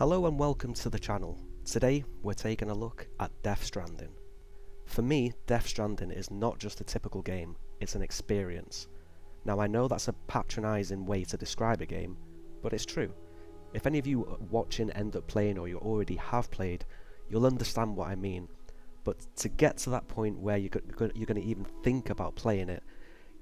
Hello and welcome to the channel. Today we're taking a look at Death Stranding. For me, Death Stranding is not just a typical game, it's an experience. Now I know that's a patronising way to describe a game, but it's true. If any of you watching end up playing or you already have played, you'll understand what I mean. But to get to that point where you're going to even think about playing it,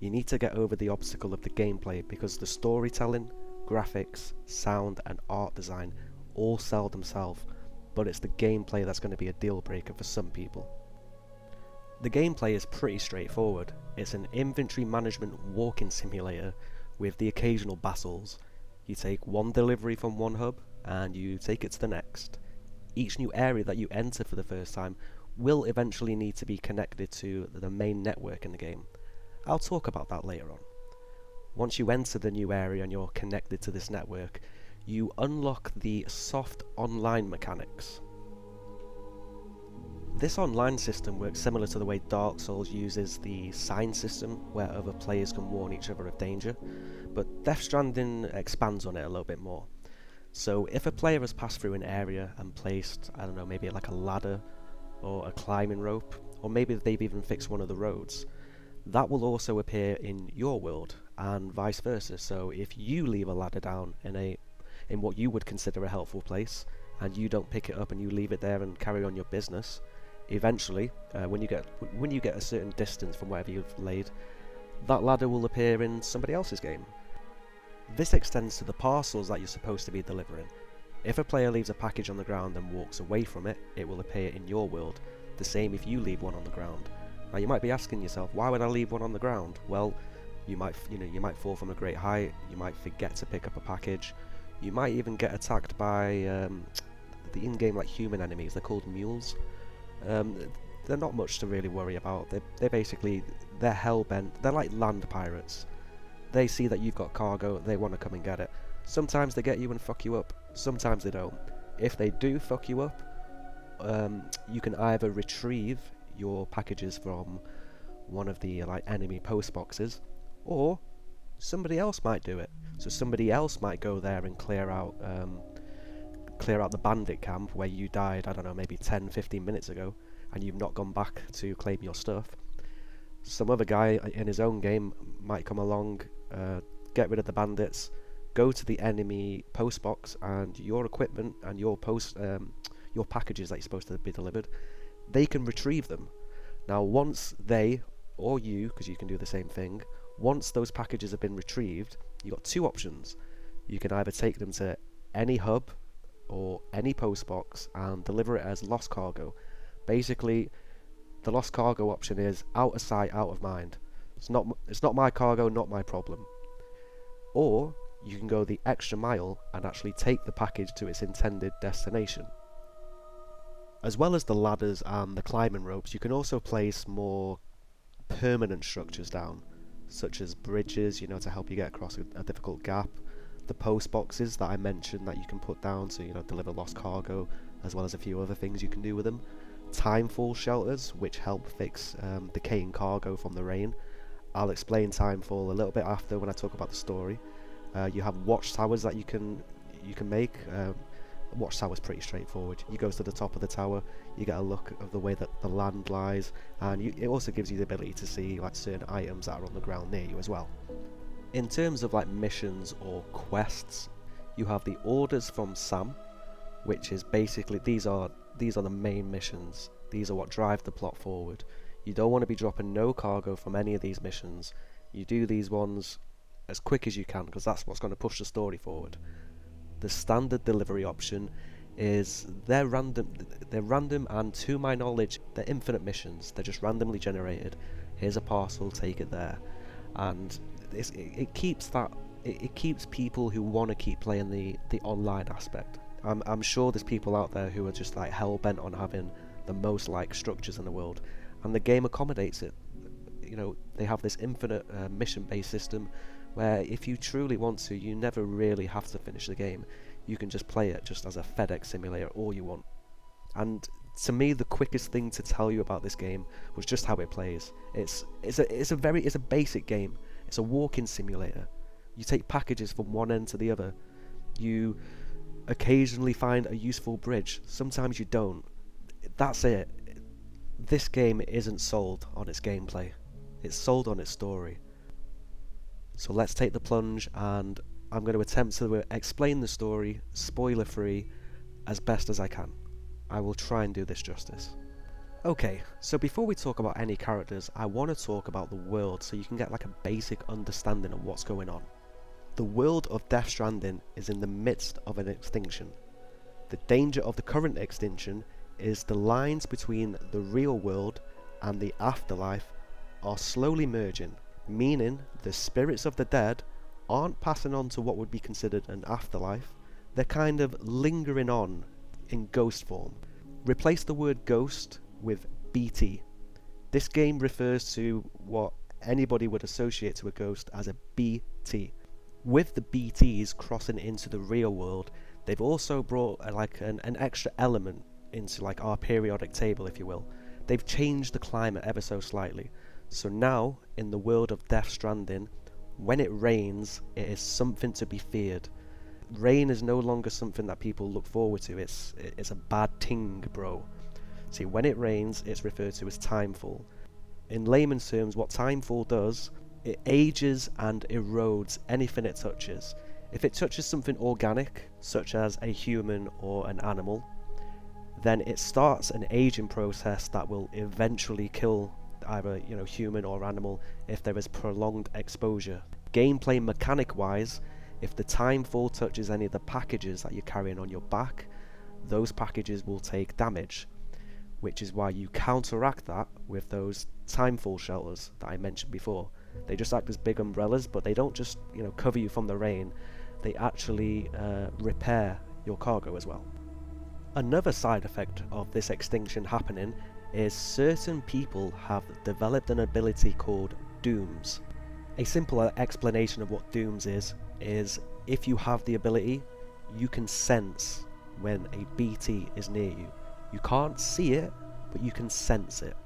you need to get over the obstacle of the gameplay, because the storytelling, graphics, sound and art design all sell themselves, but it's the gameplay that's going to be a deal breaker for some people. The gameplay is pretty straightforward. It's an inventory management walking simulator with the occasional battles. You take one delivery from one hub and you take it to the next. Each new area that you enter for the first time will eventually need to be connected to the main network in the game. I'll talk about that later on. Once you enter the new area and you're connected to this network, you unlock the soft online mechanics. This online system works similar to the way Dark Souls uses the sign system, where other players can warn each other of danger, but Death Stranding expands on it a little bit more. So if a player has passed through an area and placed, I don't know, maybe like a ladder or a climbing rope, or maybe they've even fixed one of the roads, that will also appear in your world, and vice versa. So if you leave a ladder down in what you would consider a helpful place, and you don't pick it up and you leave it there and carry on your business, eventually, when you get a certain distance from wherever you've laid, that ladder will appear in somebody else's game. This extends to the parcels that you're supposed to be delivering. If a player leaves a package on the ground and walks away from it, it will appear in your world. The same if you leave one on the ground. Now you might be asking yourself, why would I leave one on the ground? Well, you might fall from a great height, you might forget to pick up a package, you might even get attacked by the in-game like human enemies. They're called mules. They're not much to really worry about. They're hell-bent. They're like land pirates. They see that you've got cargo, they want to come and get it. Sometimes they get you and fuck you up, sometimes they don't. If they do fuck you up, you can either retrieve your packages from one of the enemy post boxes, or somebody else might do it. So somebody else might go there and clear out the bandit camp where you died, I don't know, maybe 10-15 minutes ago, and you've not gone back to claim your stuff. Some other guy in his own game might come along, get rid of the bandits, go to the enemy post box, and your equipment and your packages that you're supposed to be delivered, they can retrieve them. Now once they, or you, because you can do the same thing, once those packages have been retrieved, you've got two options. You can either take them to any hub or any post box and deliver it as lost cargo. Basically, the lost cargo option is out of sight, out of mind. It's not my cargo, not my problem. Or you can go the extra mile and actually take the package to its intended destination. As well as the ladders and the climbing ropes, you can also place more permanent structures down, such as bridges, to help you get across a difficult gap. The post boxes that I mentioned that you can put down to, deliver lost cargo, as well as a few other things you can do with them. Timefall shelters, which help fix decaying cargo from the rain. I'll explain Timefall a little bit after when I talk about the story. You have watchtowers that you can make. Watchtower's pretty straightforward. You go to the top of the tower, you get a look of the way that the land lies, and it also gives you the ability to see certain items that are on the ground near you as well. In terms of missions or quests, you have the orders from Sam, which is basically these are the main missions. These are what drive the plot forward. You don't want to be dropping no cargo from any of these missions. You do these ones as quick as you can, because that's what's going to push the story forward. The standard delivery option is they're random, and to my knowledge they're infinite missions. They're just randomly generated. Here's a parcel, take it there, and it keeps people who want to keep playing the online aspect. I'm sure there's people out there who are just hell bent on having the most structures in the world, and the game accommodates it. They have this infinite mission based system where if you truly want to, you never really have to finish the game. You can just play it just as a FedEx simulator all you want. And to me, the quickest thing to tell you about this game was just how it plays. It's a basic game. It's a walking simulator. You take packages from one end to the other. You occasionally find a useful bridge, sometimes you don't. That's it. This game isn't sold on its gameplay, it's sold on its story. So let's take the plunge, and I'm going to attempt to explain the story, spoiler free, as best as I can. I will try and do this justice. Okay, so before we talk about any characters, I want to talk about the world so you can get like a basic understanding of what's going on. The world of Death Stranding is in the midst of an extinction. The danger of the current extinction is the lines between the real world and the afterlife are slowly merging, meaning the spirits of the dead aren't passing on to what would be considered an afterlife, they're kind of lingering on in ghost form. Replace the word ghost with BT. This game refers to what anybody would associate to a ghost as a BT. With the BTs crossing into the real world, they've also brought an extra element into like our periodic table, if you will. They've changed the climate ever so slightly. So now, in the world of Death Stranding, when it rains, it is something to be feared. Rain is no longer something that people look forward to. It's a bad ting, bro. See, when it rains, it's referred to as timefall. In layman's terms, what timefall does, it ages and erodes anything it touches. If it touches something organic, such as a human or an animal, then it starts an aging process that will eventually kill either human or animal if there is prolonged exposure. Gameplay mechanic wise, if the timefall touches any of the packages that you're carrying on your back, those packages will take damage, which is why you counteract that with those timefall shelters that I mentioned before. They just act as big umbrellas, but they don't just cover you from the rain, they actually repair your cargo as well. Another side effect of this extinction happening is certain people have developed an ability called dooms. A simple explanation of what dooms is if you have the ability, you can sense when a BT is near you. You can't see it, but you can sense it.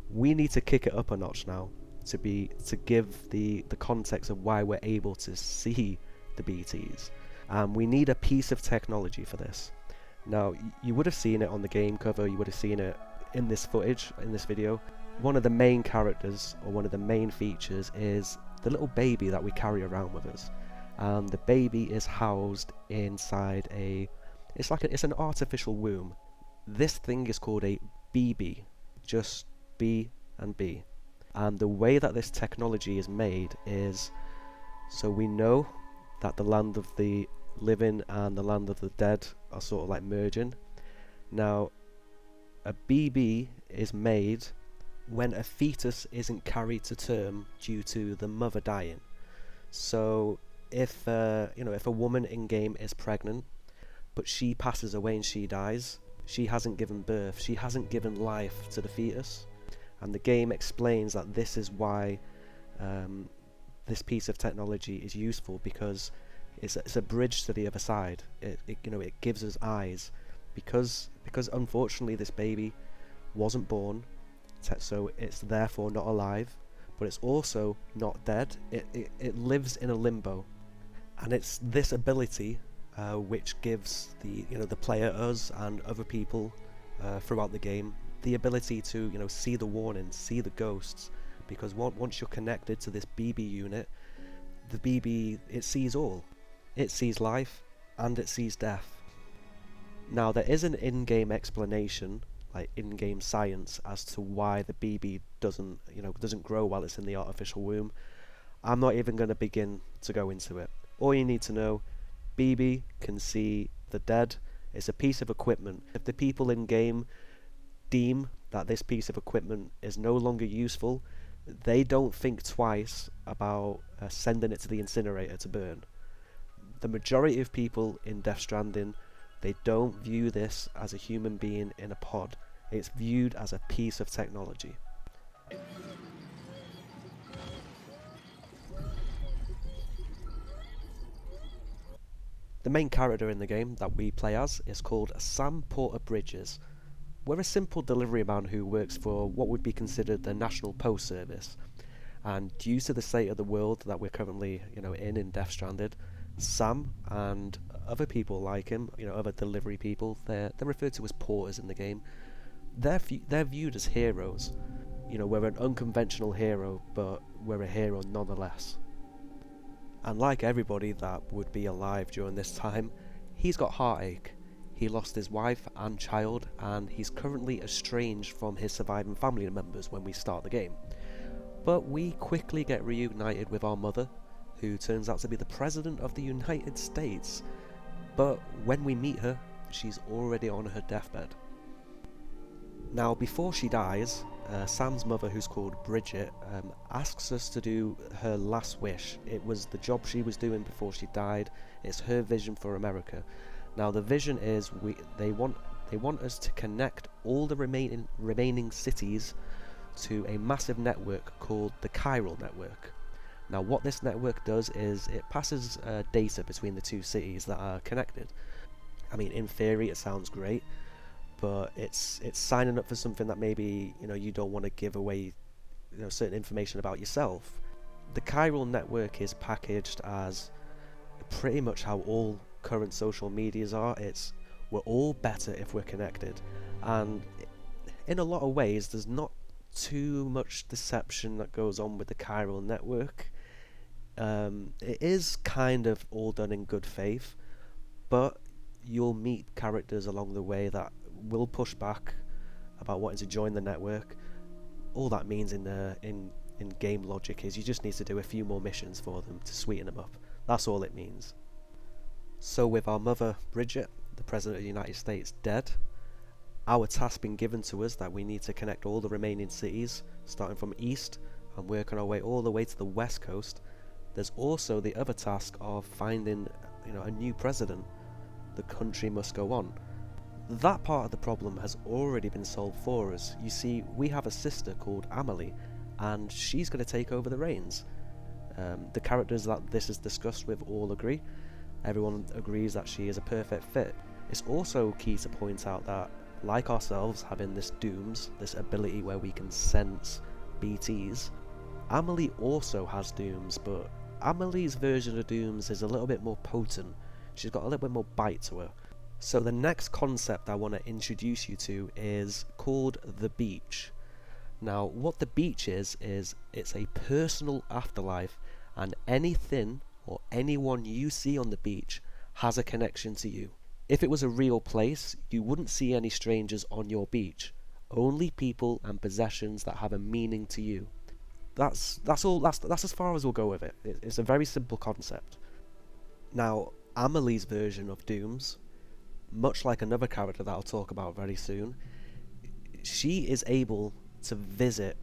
We need to kick it up a notch now to give the context of why we're able to see the BTs. We need a piece of technology for this. Now, you would have seen it on the game cover, you would have seen it in this footage, in this video. One of the main characters, or one of the main features, is the little baby that we carry around with us. And the baby is housed inside it's an artificial womb. This thing is called a BB, just B and B. And the way that this technology is made is, so we know that the land of the living and the land of the dead are sort of like merging. Now, a BB is made when a fetus isn't carried to term due to the mother dying. So if if a woman in game is pregnant, but she passes away and she dies, she hasn't given birth, she hasn't given life to the fetus. And the game explains that this is why this piece of technology is useful, because it's a bridge to the other side. It gives us eyes, because unfortunately this baby wasn't born, so it's therefore not alive, but it's also not dead. It lives in a limbo, and it's this ability which gives the player, us and other people throughout the game, the ability to see the warnings, see the ghosts, because once you're connected to this BB unit, the BB, it sees all. It sees life and it sees death. Now, there is an in-game explanation, like in-game science, as to why the BB doesn't grow while it's in the artificial womb. I'm not even going to begin to go into it. All you need to know, BB can see the dead. It's a piece of equipment. If the people in-game deem that this piece of equipment is no longer useful, they don't think twice about sending it to the incinerator to burn. The majority of people in Death Stranding, they don't view this as a human being in a pod. It's viewed as a piece of technology. The main character in the game that we play as is called Sam Porter Bridges. We're a simple delivery man who works for what would be considered the National Post Service, and due to the state of the world that we're currently, in Death Stranded, Sam and other people like him, other delivery people, they're referred to as porters in the game. They're viewed as heroes. We're an unconventional hero, but we're a hero nonetheless. And like everybody that would be alive during this time, he's got heartache. He lost his wife and child, and he's currently estranged from his surviving family members when we start the game. But we quickly get reunited with our mother, who turns out to be the President of the United States. But when we meet her, she's already on her deathbed. Now, before she dies, Sam's mother, who's called Bridget, asks us to do her last wish. It was the job she was doing before she died. It's her vision for America. Now, the vision is they want us to connect all the remaining cities to a massive network called the Chiral Network. Now, what this network does is it passes data between the two cities that are connected. I mean, in theory, it sounds great, but it's signing up for something that maybe you don't want to give away certain information about yourself. The Chiral Network is packaged as pretty much how all current social medias are. We're all better if we're connected, and in a lot of ways there's not too much deception that goes on with the Chiral Network. It is kind of all done in good faith, but you'll meet characters along the way that will push back about wanting to join the network. All that means in game logic is you just need to do a few more missions for them to sweeten them up. That's all it means. So with our mother Bridget, the President of the United States, dead, our task been given to us that we need to connect all the remaining cities, starting from east and working our way all the way to the west coast. There's also the other task of finding a new president. The country must go on. That part of the problem has already been solved for us. You see, we have a sister called Amelie, and she's going to take over the reins. The characters that this is discussed with all agree. Everyone agrees that she is a perfect fit. It's also key to point out that, like ourselves having this dooms, this ability where we can sense BTs, Amelie also has dooms, but Amelie's version of dooms is a little bit more potent. She's got a little bit more bite to her. So the next concept I want to introduce you to is called the beach. Now, what the beach is it's a personal afterlife, and anything or anyone you see on the beach has a connection to you. If it was a real place, you wouldn't see any strangers on your beach. Only people and possessions that have a meaning to you. That's all. That's as far as we'll go with it. It's a very simple concept. Now, Amelie's version of dooms, much like another character that I'll talk about very soon, she is able to visit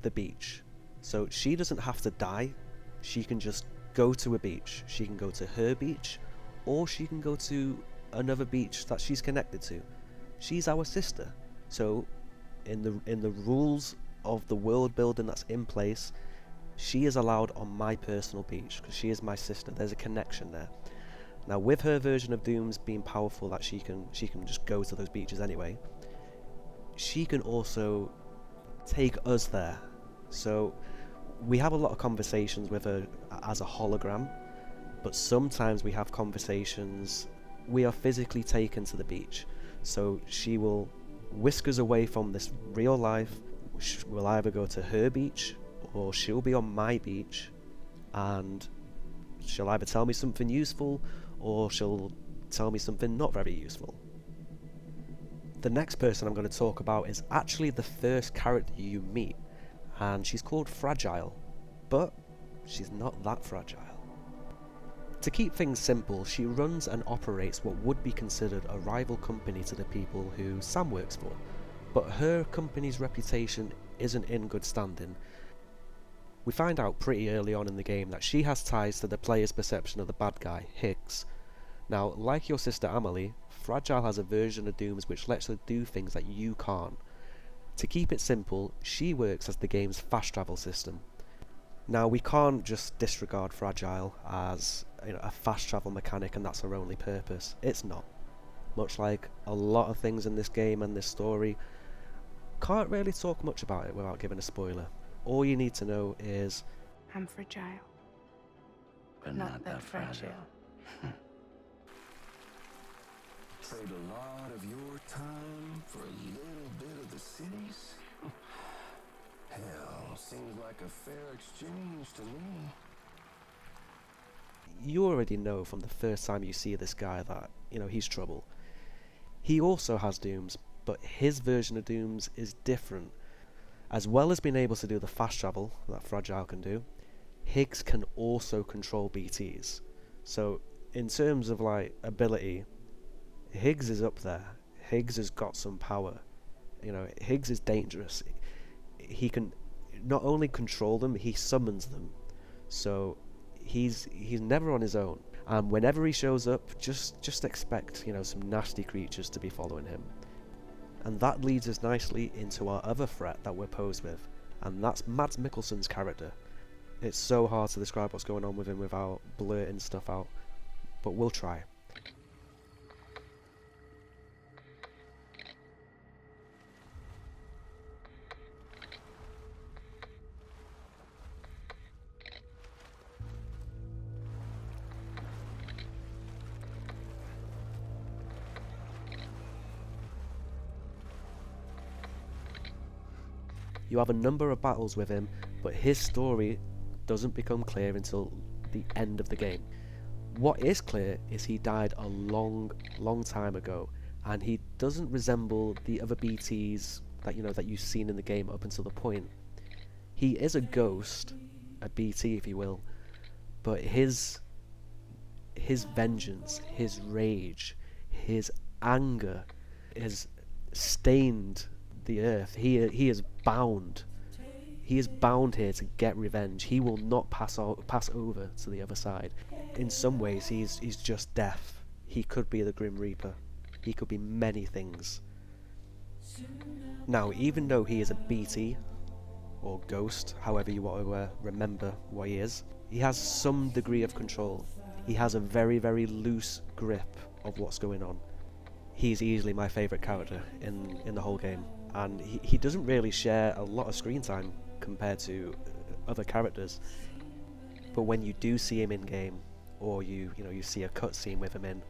the beach. So she doesn't have to die. She can just go to a beach. She can go to her beach, or she can go to another beach that she's connected to. She's our sister. So in the rules of the world building that's in place, she is allowed on my personal beach because she is my sister. There's a connection there. Now, with her version of dooms being powerful, that she can just go to those beaches anyway, she can also take us there. So we have a lot of conversations with her as a hologram, but sometimes we have conversations we are physically taken to the beach. So she will whisk us away from this real life. We'll either go to her beach or she'll be on my beach, and she'll either tell me something useful or she'll tell me something not very useful. The next person I'm going to talk about is actually the first character you meet, and she's called Fragile, but she's not that fragile. To keep things simple, she runs and operates what would be considered a rival company to the people who Sam works for, but her company's reputation isn't in good standing. We find out pretty early on in the game that she has ties to the player's perception of the bad guy, Higgs. Now, like your sister Amelie, Fragile has a version of Dooms which lets her do things that you can't. To keep it simple, she works as the game's fast travel system. Now, we can't just disregard Fragile as a fast travel mechanic and that's her only purpose. It's not. much like a lot of things in this game and this story. Can't really talk much about it without giving a spoiler. All you need to know is I'm fragile, But not that fragile. Trade a lot of your time for a little bit of the cities? Hell, seems like a fair exchange to me. you already know from the first time you see this guy that, he's trouble. He also has dooms, but his version of dooms is different. As well as being able to do the fast travel that Fragile can do, Higgs can also control BTs. So in terms of like ability, Higgs is up there. Higgs has got some power. Higgs is dangerous. He can not only control them, he summons them. So he's never on his own. And whenever he shows up, just expect, some nasty creatures to be following him. And that leads us nicely into our other threat that we're posed with, and that's Mads Mikkelsen's character. It's so hard to describe what's going on with him without blurting stuff out, but we'll try. You have a number of battles with him, but his story doesn't become clear until the end of the game. What is clear is he died a long time ago, and he doesn't resemble the other BTs that you've seen in the game up until the point. He is a ghost, a BT if you will, but his vengeance, his rage, his anger has stained the earth. He is bound. He is bound here to get revenge. He will not pass over to the other side. In some ways, he's just death. He could be the Grim Reaper. He could be many things. Now, even though he is a BT, or ghost, however you want to remember what he is, he has some degree of control. He has a very, very loose grip of what's going on. He's easily my favourite character in the whole game, and he doesn't really share a lot of screen time compared to other characters. But when you do see him in game, or you see a cutscene with him in,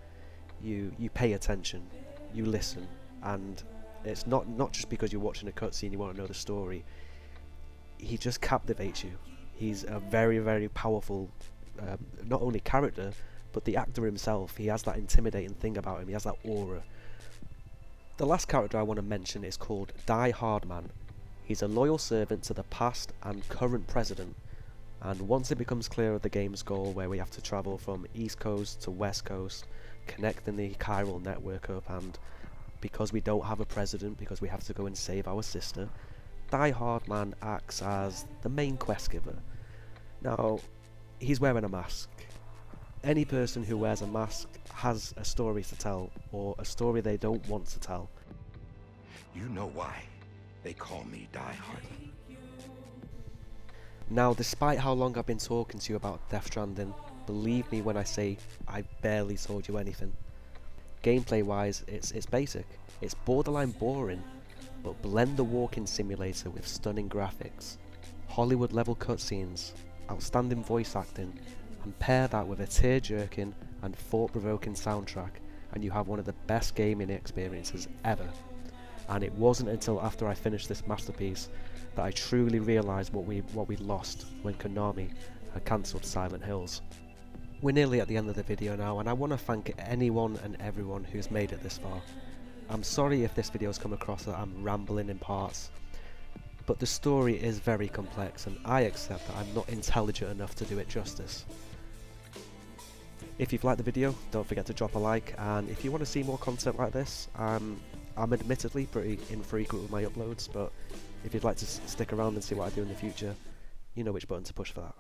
you pay attention, you listen, and it's not just because you're watching a cutscene you want to know the story. He just captivates you. He's a very, very powerful not only character, but the actor himself. He has that intimidating thing about him. He has that aura. The last character I want to mention is called Die Hardman. He's a loyal servant to the past and current president, and once it becomes clear of the game's goal, where we have to travel from East Coast to West Coast, connecting the chiral network up, and because we don't have a president, because we have to go and save our sister, Die Hardman acts as the main quest giver. Now, he's wearing a mask. Any person who wears a mask has a story to tell, or a story they don't want to tell. You know why they call me Die Hardman. Now, despite how long I've been talking to you about Death Stranding, believe me when I say I barely told you anything. Gameplay wise, it's basic. It's borderline boring, but blend the walking simulator with stunning graphics, Hollywood level cutscenes, outstanding voice acting, and pair that with a tear-jerking and thought-provoking soundtrack, and you have one of the best gaming experiences ever. And it wasn't until after I finished this masterpiece that I truly realised what we lost when Konami had cancelled Silent Hills. We're nearly at the end of the video now, and I want to thank anyone and everyone who's made it this far. I'm sorry if this video's come across that I'm rambling in parts, but the story is very complex, and I accept that I'm not intelligent enough to do it justice. If you've liked the video, don't forget to drop a like, and if you want to see more content like this, I'm admittedly pretty infrequent with my uploads, but if you'd like to stick around and see what I do in the future, you know which button to push for that.